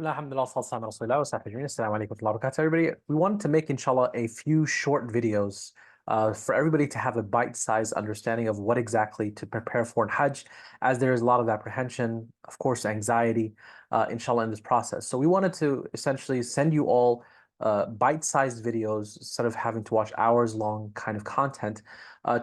Alhamdulillah, sallallahu alaihi wasallam, assalamu alaikum wa rahmatullahi wa barakatuh, everybody. We wanted to make, inshallah, a few short videos for everybody to have a bite-sized understanding of what exactly to prepare for in Hajj, as there is a lot of apprehension, of course, anxiety, inshallah, in this process. So we wanted to essentially send you all bite-sized videos instead of having to watch hours-long kind of content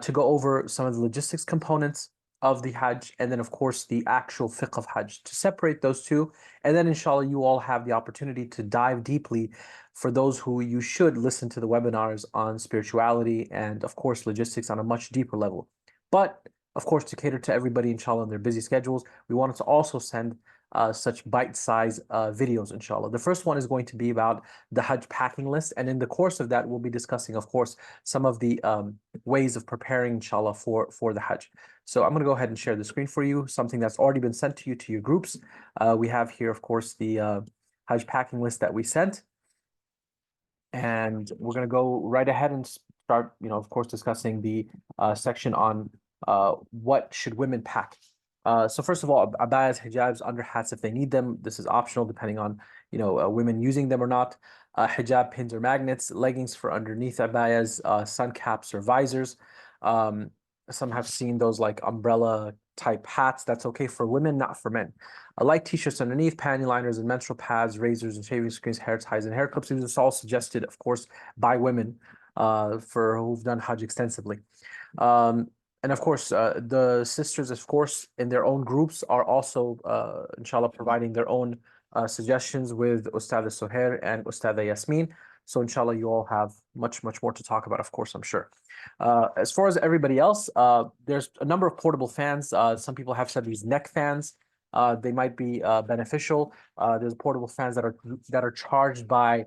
to go over some of the logistics components of the Hajj, and then, of course, the actual fiqh of Hajj, to separate those two. And then, inshallah, you all have the opportunity to dive deeply for those who you should listen to the webinars on spirituality and, of course, logistics on a much deeper level. But, of course, to cater to everybody, inshallah, in their busy schedules, we wanted to also send such bite-sized videos, inshallah. The first one is going to be about the Hajj packing list. And in the course of that, we'll be discussing, of course, some of the ways of preparing, inshallah, for the Hajj. So I'm going to go ahead and share the screen for you, something that's already been sent to you to your groups. We have here, of course, the Hajj packing list that we sent. And we're going to go right ahead and start, of course, discussing the section on what should women pack. So first of all, abayas, hijabs, under hats if they need them. This is optional depending on, women using them or not. Hijab pins or magnets, leggings for underneath abayas, sun caps or visors. Some have seen those like umbrella type hats. That's okay for women, not for men. Light t-shirts underneath, panty liners and menstrual pads, razors and shaving screens, hair ties and hair clips. These are all suggested, of course, by women for who've done Hajj extensively. And of course, the sisters, of course, in their own groups are also, inshallah, providing their own suggestions with Ustada Sohair and Ustada Yasmin. So inshallah, you all have much, much more to talk about, of course, I'm sure. As far as everybody else, there's a number of portable fans. Some people have said these neck fans. They might be beneficial. There's portable fans that are charged by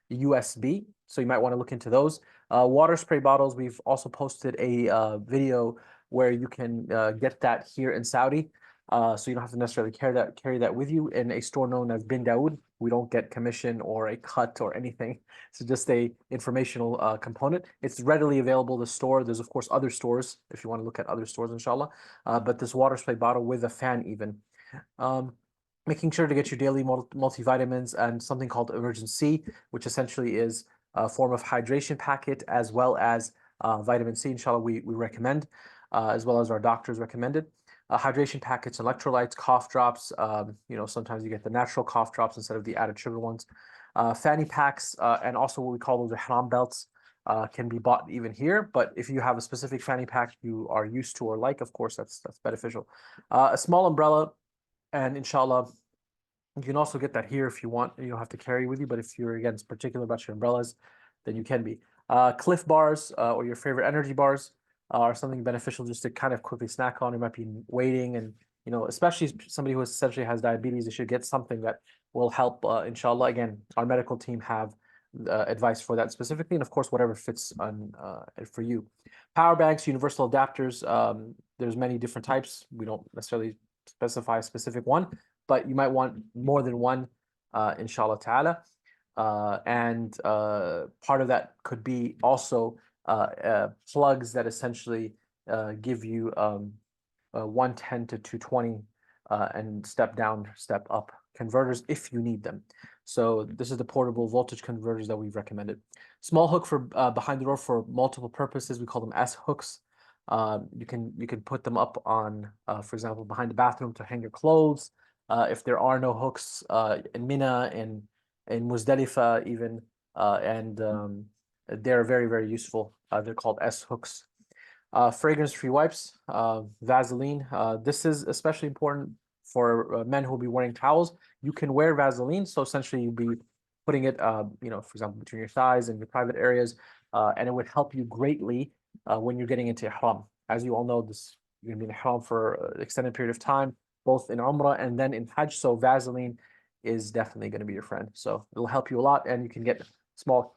USB, so you might want to look into those. Water spray bottles. We've also posted a video where you can get that here in Saudi. So you don't have to necessarily carry that with you in a store known as Bin Dawood. We don't get commission or a cut or anything. It's just a informational component. It's readily available in the store. There's of course other stores if you want to look at other stores, inshallah. But this water spray bottle with a fan even. Making sure to get your daily multivitamins and something called Emergen-C, which essentially is a form of hydration packet as well as vitamin C, inshallah, we recommend, as well as our doctors recommended. Hydration packets, electrolytes, cough drops. Sometimes you get the natural cough drops instead of the added sugar ones. Fanny packs, and also what we call those ihram belts can be bought even here. But if you have a specific fanny pack you are used to or like, of course, that's beneficial. A small umbrella, and inshallah, you can also get that here if you want. You don't have to carry with you, but if you're, again, particular about your umbrellas, then you can be. Cliff bars or your favorite energy bars are something beneficial just to kind of quickly snack on. You might be waiting, and especially somebody who essentially has diabetes, they should get something that will help. Inshallah, again, our medical team have advice for that specifically, and of course, whatever fits on for you. Power banks, universal adapters. There's many different types. We don't necessarily specify a specific one, but you might want more than one, inshallah ta'ala. And part of that could be also plugs that essentially give you 110 to 220 and step down, step up converters if you need them. So this is the portable voltage converters that we've recommended. Small hook for behind the door for multiple purposes. We call them S hooks. You can put them up on, for example, behind the bathroom to hang your clothes. If there are no hooks in Mina, in Muzdalifah even, and they're very, very useful. They're called S hooks. Fragrance-free wipes, Vaseline. This is especially important for men who will be wearing towels. You can wear Vaseline, so essentially you'll be putting it, for example, between your thighs and your private areas, and it would help you greatly when you're getting into ihram. As you all know, you're going to be in ihram for an extended period of time, both in Umrah and then in Hajj. So Vaseline is definitely going to be your friend. So it'll help you a lot, and you can get small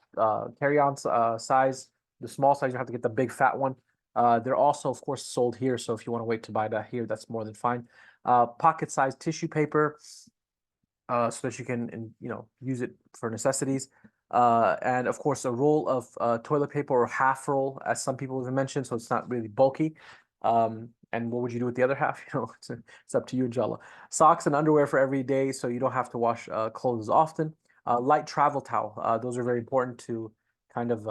carry-on size. The small size, you have to get the big fat one. They're also, of course, sold here. So if you want to wait to buy that here, that's more than fine. Pocket-sized tissue paper, so that you can, use it for necessities. And of course, a roll of toilet paper or half roll, as some people have mentioned, so it's not really bulky. And what would you do with the other half? It's up to you, inshallah. Socks and underwear for every day, so you don't have to wash clothes often. Light travel towel. Those are very important to kind of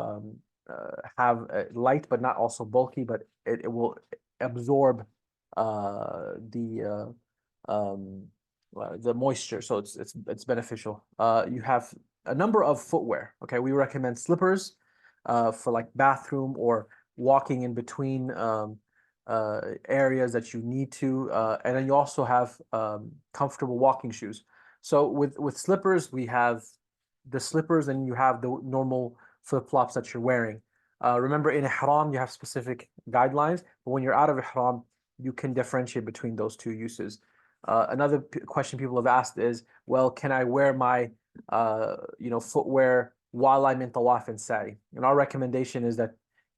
have light, but not also bulky, but it will absorb the moisture, so it's beneficial. You have a number of footwear. Okay, we recommend slippers for like bathroom or walking in between areas that you need to, and then you also have comfortable walking shoes. So with slippers, we have the slippers, and you have the normal flip-flops that you're wearing. Remember, in ihram, you have specific guidelines, but when you're out of ihram, you can differentiate between those two uses. Another question people have asked is, well, can I wear my footwear while I'm in tawaf and sa'i? And our recommendation is that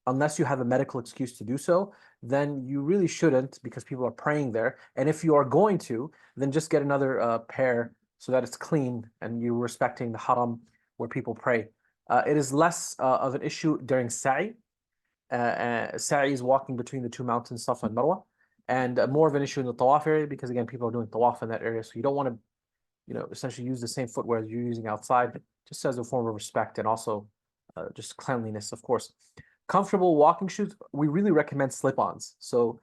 unless you have a medical excuse to do so, then you really shouldn't, because people are praying there. And if you are going to, then just get another pair so that it's clean and you're respecting the haram where people pray. It is less of an issue during sa'i. Sa'i is walking between the two mountains, Safa and Marwa, and more of an issue in the tawaf area, because again, people are doing tawaf in that area. So you don't want to, essentially use the same footwear as you're using outside, just as a form of respect, and also just cleanliness, of course. Comfortable walking shoes, we really recommend slip-ons. So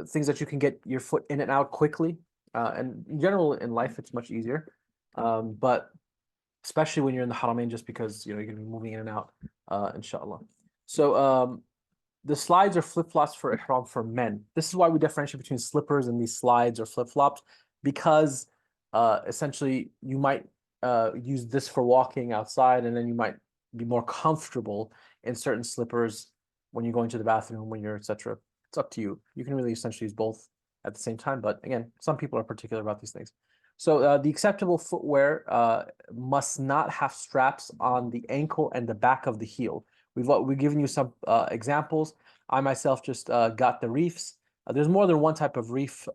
things that you can get your foot in and out quickly. And in general, in life, it's much easier. But especially when you're in the Haramain, just because you're going to be moving in and out, inshallah. So the slides are flip-flops for ihram for men. This is why we differentiate between slippers and these slides or flip-flops, because essentially you might use this for walking outside, and then you might be more comfortable in certain slippers when you're going to the bathroom, when you're etc. It's up to you. You can really essentially use both at the same time, but again, some people are particular about these things. So the acceptable footwear must not have straps on the ankle and the back of the heel. We've given you some examples. I myself just got the reefs. There's more than one type of reef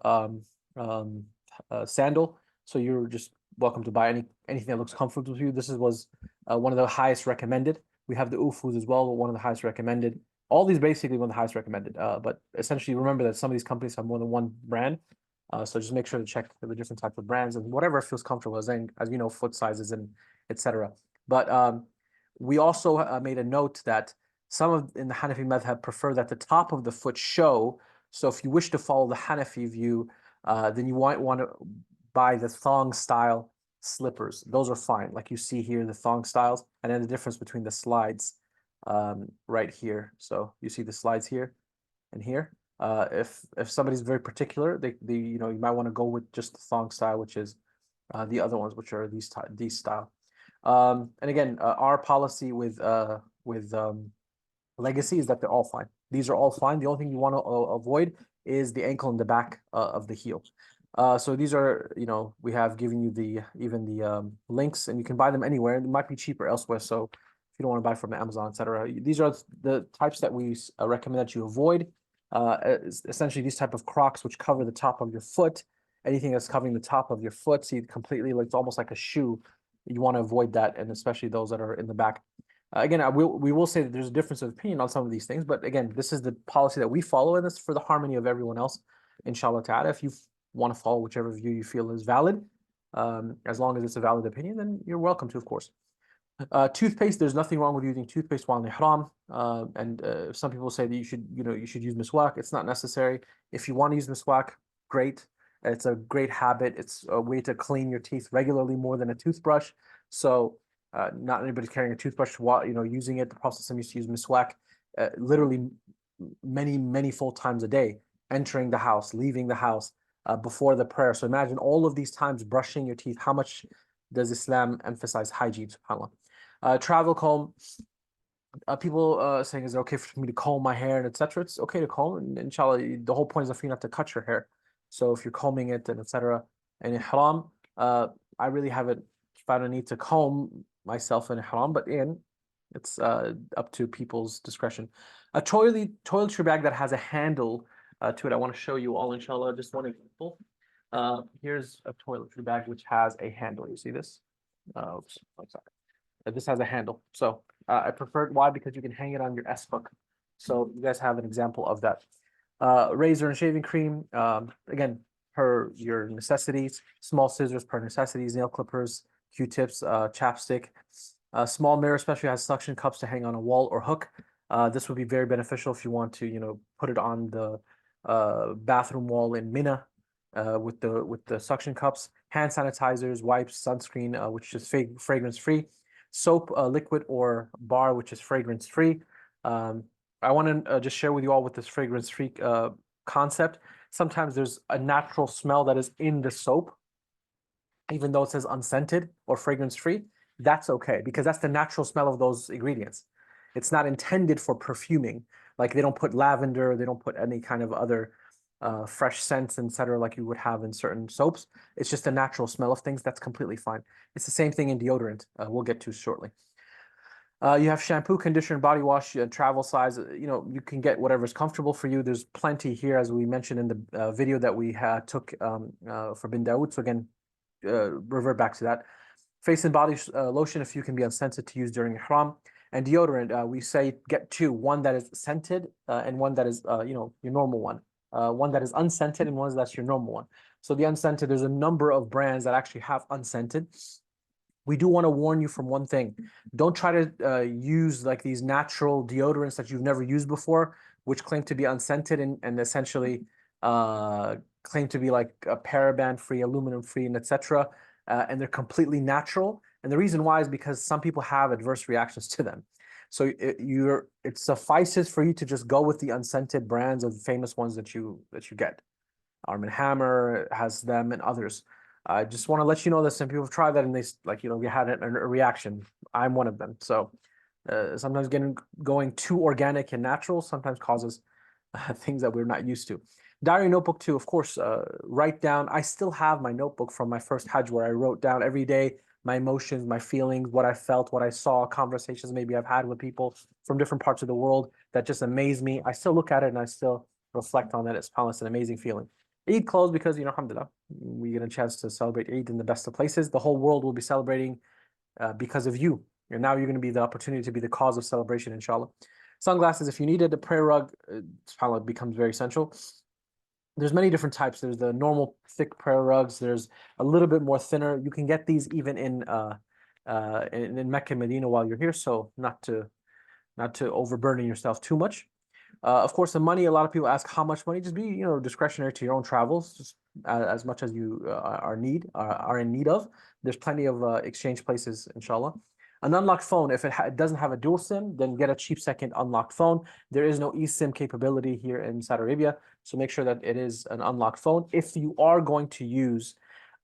sandal, so you're just welcome to buy anything that looks comfortable to you. This was one of the highest recommended. We have the UFUs as well, one of the highest recommended. All these basically one of the highest recommended. But essentially, remember that some of these companies have more than one brand. So just make sure to check the different types of brands and whatever feels comfortable, as you know, foot sizes and etc. But we also made a note that some in the Hanafi madhab prefer that the top of the foot show. So if you wish to follow the Hanafi view, then you might want to buy the thong style slippers. Those are fine, like you see here, the thong styles, and then the difference between the slides right here. So you see the slides here and here. If somebody's very particular, they you might want to go with just the thong style, which is the other ones, which are these style. And again, our policy with Legacy is that they're all fine. These are all fine. The only thing you want to avoid is the ankle and the back of the heel. So these are, we have given you the links, and you can buy them anywhere. It might be cheaper elsewhere. So if you don't want to buy from Amazon, etc., these are the types that we recommend that you avoid. Essentially, these type of Crocs, which cover the top of your foot, anything that's covering the top of your foot, see completely, like it's almost like a shoe. You want to avoid that, and especially those that are in the back. Again, we will say that there's a difference of opinion on some of these things, but again, this is the policy that we follow, and this is for the harmony of everyone else, inshallah ta'ala. If you want to follow whichever view you feel is valid, as long as it's a valid opinion, then you're welcome to, of course. Toothpaste, there's nothing wrong with using toothpaste while in ihram, and some people say that you should use miswak. It's not necessary. If you want to use miswak, great. It's a great habit. It's a way to clean your teeth regularly more than a toothbrush. So not anybody's carrying a toothbrush while using it. The Prophet used to use miswak literally many full times a day, entering the house, leaving the house, before the prayer. So imagine all of these times brushing your teeth. How much does Islam emphasize hygiene? SubhanAllah. Travel comb. People saying, is it okay for me to comb my hair and etc.? It's okay to comb, and inshallah, the whole point is for you not to cut your hair. So if you're combing it and etc. And ihram, I really haven't found a need to comb myself in ihram, but it's up to people's discretion. A toiletry bag that has a handle to it. I want to show you all, inshallah, just one example. Here's a toiletry bag which has a handle. You see this? Oops, one second. This has a handle. So I prefer it. Why? Because you can hang it on your S hook. So you guys have an example of that. Razor and shaving cream, again, per your necessities. Small scissors per necessities, nail clippers, Q-tips, chapstick. Small mirror especially has suction cups to hang on a wall or hook. This would be very beneficial if you want to, put it on the bathroom wall in Mina with the suction cups. Hand sanitizers, wipes, sunscreen, which is fragrance free. Soap, liquid or bar, which is fragrance free. I want to just share with you all with this fragrance free concept. Sometimes there's a natural smell that is in the soap, even though it says unscented or fragrance free. That's okay because that's the natural smell of those ingredients. It's not intended for perfuming. Like they don't put lavender, they don't put any kind of other fresh scents, etc., like you would have in certain soaps. It's just a natural smell of things. That's completely fine. It's the same thing in deodorant. We'll get to shortly. You have shampoo, conditioner, body wash, travel size. You can get whatever's comfortable for you. There's plenty here, as we mentioned in the video that we took for Bin Dawood. So again, revert back to that. Face and body lotion, if you can be unscented to use during ihram. And deodorant, we say get two, one that is scented and one that is, your normal one. One that is unscented and one that's your normal one. So the unscented, there's a number of brands that actually have unscented. We do want to warn you from one thing. Don't try to use like these natural deodorants that you've never used before, which claim to be unscented and essentially claim to be like a paraben-free, aluminum-free, and etc. And they're completely natural. And the reason why is because some people have adverse reactions to them. So it suffices for you to just go with the unscented brands of famous ones that you get. Arm & Hammer has them and others. I just want to let you know that some people have tried that and they we had a reaction. I'm one of them. So sometimes going too organic and natural sometimes causes things that we're not used to. Diary notebook too, of course, write down. I still have my notebook from my first Hajj where I wrote down every day my emotions, my feelings, what I felt, what I saw, conversations maybe I've had with people from different parts of the world that just amaze me. I still look at it and I still reflect on that. It's an amazing feeling. Eid closed because, alhamdulillah, we get a chance to celebrate Eid in the best of places. The whole world will be celebrating because of you. And now you're going to be the opportunity to be the cause of celebration, inshallah. Sunglasses, if you needed a prayer rug, subhanAllah, becomes very essential. There's many different types. There's the normal thick prayer rugs. There's a little bit more thinner. You can get these even in Mecca and Medina while you're here, so not to overburden yourself too much. Of course, the money, a lot of people ask how much money. Just be, discretionary to your own travels, just as much as you are in need of. There's plenty of exchange places, inshallah. An unlocked phone, if it doesn't have a dual SIM, then get a cheap second unlocked phone. There is no eSIM capability here in Saudi Arabia, so make sure that it is an unlocked phone. If you are going to use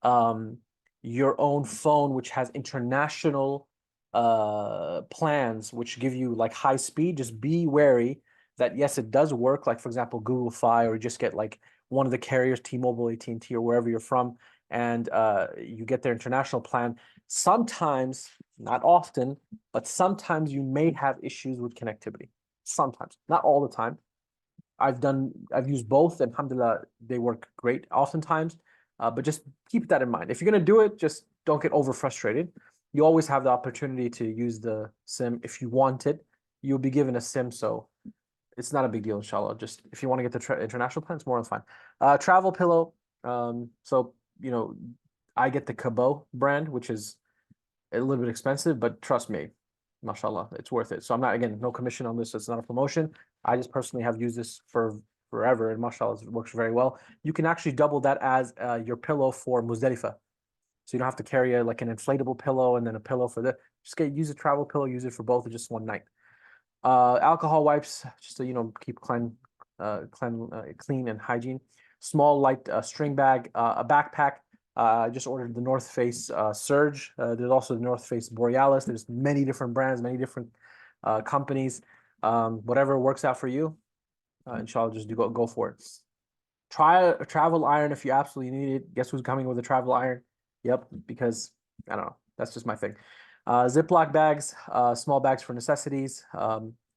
your own phone, which has international plans, which give you like high speed, just be wary that yes, it does work. Like for example, Google Fi, or you just get like one of the carriers, T-Mobile, AT&T, or wherever you're from, and you get their international plan. Sometimes, not often, but sometimes you may have issues with connectivity. Sometimes, not all the time. I've used both, and alhamdulillah, they work great oftentimes. But just keep that in mind. If you're gonna do it, just don't get over frustrated. You always have the opportunity to use the SIM if you want it. You'll be given a SIM, so it's not a big deal, inshallah. Just if you want to get the international plan, it's more than fine. Travel pillow. So I get the Cabot brand, which is a little bit expensive, but trust me, mashallah, it's worth it. So I'm not, again, no commission on this. It's not a promotion. I just personally have used this for forever, and mashallah, it works very well. You can actually double that as your pillow for Muzdalifah. So you don't have to carry like an inflatable pillow and then a pillow for the. Just use a travel pillow, use it for both of just one night. Alcohol wipes, just to keep clean and hygiene. Small light string bag, a backpack. I just ordered the North Face Surge. There's also the North Face Borealis. There's many different brands, many different companies. Whatever works out for you, inshallah, just go for it. Try a travel iron if you absolutely need it. Guess who's coming with a travel iron? Yep, because I don't know. That's just my thing. Ziploc bags, small bags for necessities,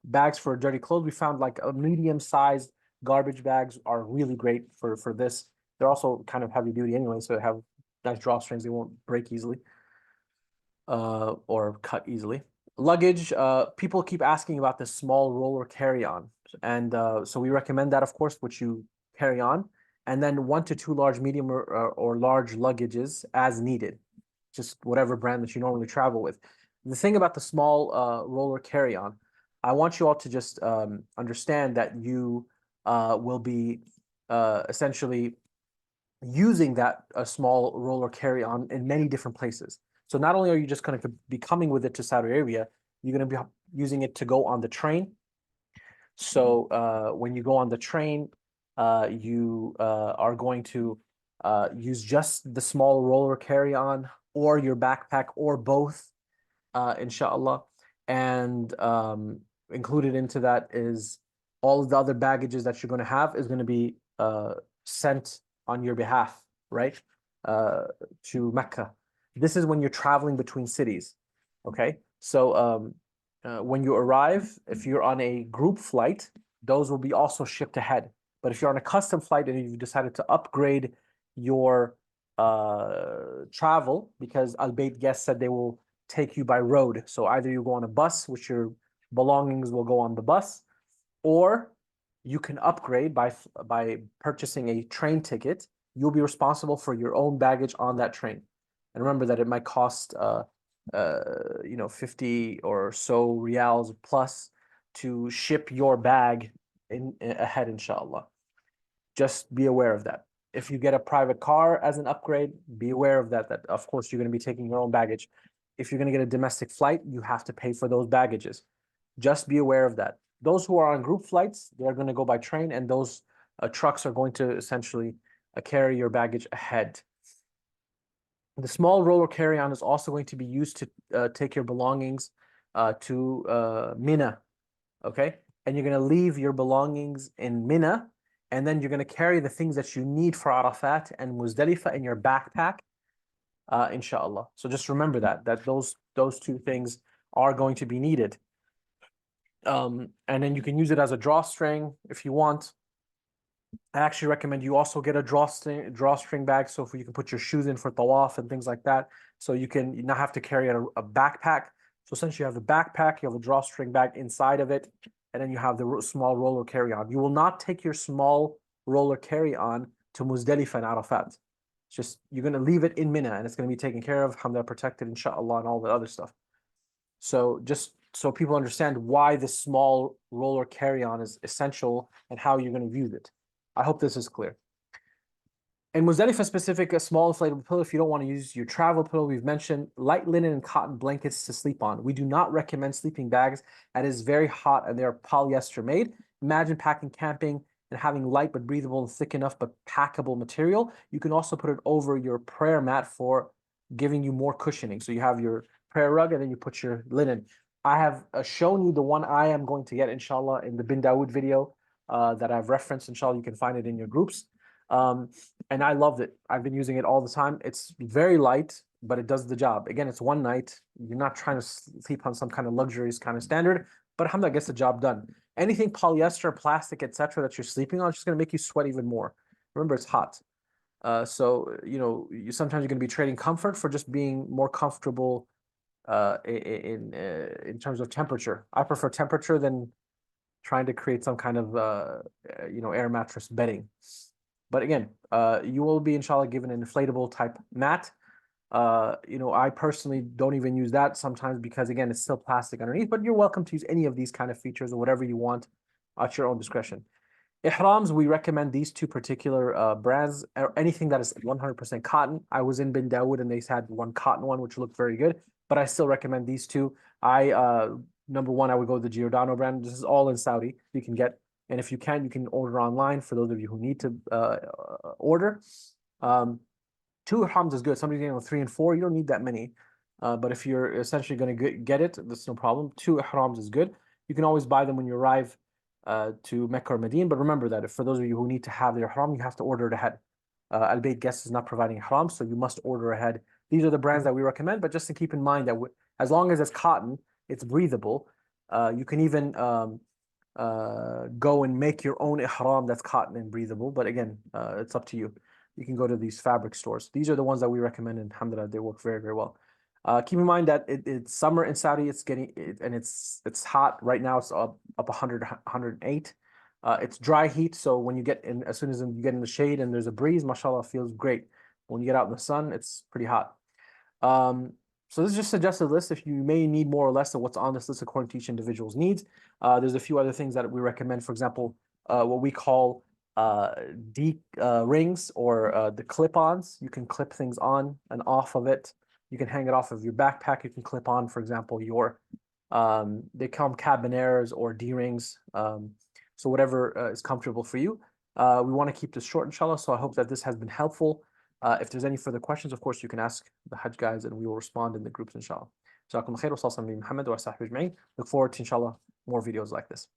bags for dirty clothes. We found like a medium-sized garbage bags are really great for this. They're also kind of heavy duty anyway, so they have nice drawstrings. They won't break easily or cut easily. Luggage, people keep asking about the small roller carry-on. And so we recommend that, of course, which you carry on. And then 1 to 2 large, medium, or large luggages as needed. Just whatever brand that you normally travel with. The thing about the small roller carry-on, I want you all to just understand that you will be essentially using that small roller carry-on in many different places. So not only are you just going to be coming with it to Saudi Arabia, you're going to be using it to go on the train. So when you go on the train, you are going to use just the small roller carry-on or your backpack or both, inshallah. And included into that is all of the other baggages that you're going to have is going to be sent on your behalf, right? To Mecca. This is when you're traveling between cities. Okay. So when you arrive, if you're on a group flight, those will be also shipped ahead. But if you're on a custom flight and you've decided to upgrade your travel, because Al Bayt guests said they will take you by road. So either you go on a bus, which your belongings will go on the bus, or you can upgrade by purchasing a train ticket. You'll be responsible for your own baggage on that train. And remember that it might cost 50 or so rials plus to ship your bag in ahead, inshallah. Just be aware of that. If you get a private car as an upgrade, be aware of that, that of course you're going to be taking your own baggage. If you're going to get a domestic flight, you have to pay for those baggages. Just be aware of that. Those who are on group flights, they're going to go by train, and those trucks are going to essentially carry your baggage ahead. The small roller carry-on is also going to be used to take your belongings to Mina, okay? And you're going to leave your belongings in Mina, and then you're going to carry the things that you need for Arafat and Muzdalifah in your backpack, inshallah. So just remember that those two things are going to be needed. And then you can use it as a drawstring if you want. I actually recommend you also get a drawstring bag, so you can put your shoes in for tawaf and things like that. So you can not have to carry a backpack. So essentially you have a backpack, you have a drawstring bag inside of it, and then you have the small roller carry-on. You will not take your small roller carry-on to Muzdalifah and Arafat. It's just, you're going to leave it in Mina, and it's going to be taken care of, alhamdulillah, protected, inshallah, and all the other stuff. So just so people understand why this small roller carry-on is essential and how you're going to use it. I hope this is clear. In Muzdalifah specific, a small inflatable pillow, if you don't want to use your travel pillow, we've mentioned light linen and cotton blankets to sleep on. We do not recommend sleeping bags, and it is very hot and they are polyester made. Imagine packing camping and having light but breathable and thick enough but packable material. You can also put it over your prayer mat for giving you more cushioning. So you have your prayer rug and then you put your linen. I have shown you the one I am going to get, inshallah, in the Bin Dawood video that I've referenced. Inshallah, you can find it in your groups. And I loved it. I've been using it all the time. It's very light, but it does the job. Again, it's one night. You're not trying to sleep on some kind of luxurious kind of standard, but alhamdulillah, gets the job done. Anything polyester, plastic, etc., that you're sleeping on is just going to make you sweat even more. Remember, it's hot. So, sometimes you're going to be trading comfort for just being more comfortable in terms of temperature. I prefer temperature than trying to create some kind of air mattress bedding. But again, you will be inshallah given an inflatable type mat. I personally don't even use that sometimes because again, it's still plastic underneath, but you're welcome to use any of these kind of features or whatever you want at your own discretion. Ihrams, we recommend these two particular brands, or anything that is 100% cotton. I was in Bin Dawood and they had one cotton one, which looked very good, but I still recommend these two. Number one, I would go with the Giordano brand. This is all in Saudi. You can get, and if you can order online for those of you who need to order. 2 ihrams is good. Somebody's getting 3 and 4. You don't need that many. But if you're essentially going to get it, that's no problem. 2 ihrams is good. You can always buy them when you arrive to Mecca or Medina. But remember that if for those of you who need to have their ihram, you have to order it ahead. Al Bayt Guest is not providing ihram, so you must order ahead. These are the brands that we recommend, but just to keep in mind that as long as it's cotton, it's breathable. You can even go and make your own ihram that's cotton and breathable. But again, it's up to you. You can go to these fabric stores. These are the ones that we recommend, and alhamdulillah, they work very, very well. Keep in mind that it's summer in Saudi. And it's hot right now. It's up 100, 108. It's dry heat, so when you get in, as soon as you get in the shade and there's a breeze, mashallah, feels great. When you get out in the sun, it's pretty hot. So this is just a suggested list. If you may need more or less of what's on this list according to each individual's needs. There's a few other things that we recommend. For example, what we call D rings, or the clip-ons. You can clip things on and off of it. You can hang it off of your backpack. You can clip on, for example, your they come cabineres or D rings. So whatever is comfortable for you. We want to keep this short, inshallah. So I hope that this has been helpful. If there's any further questions, of course, you can ask the Hajj guys and we will respond in the groups, inshallah. Look forward to, inshallah, more videos like this.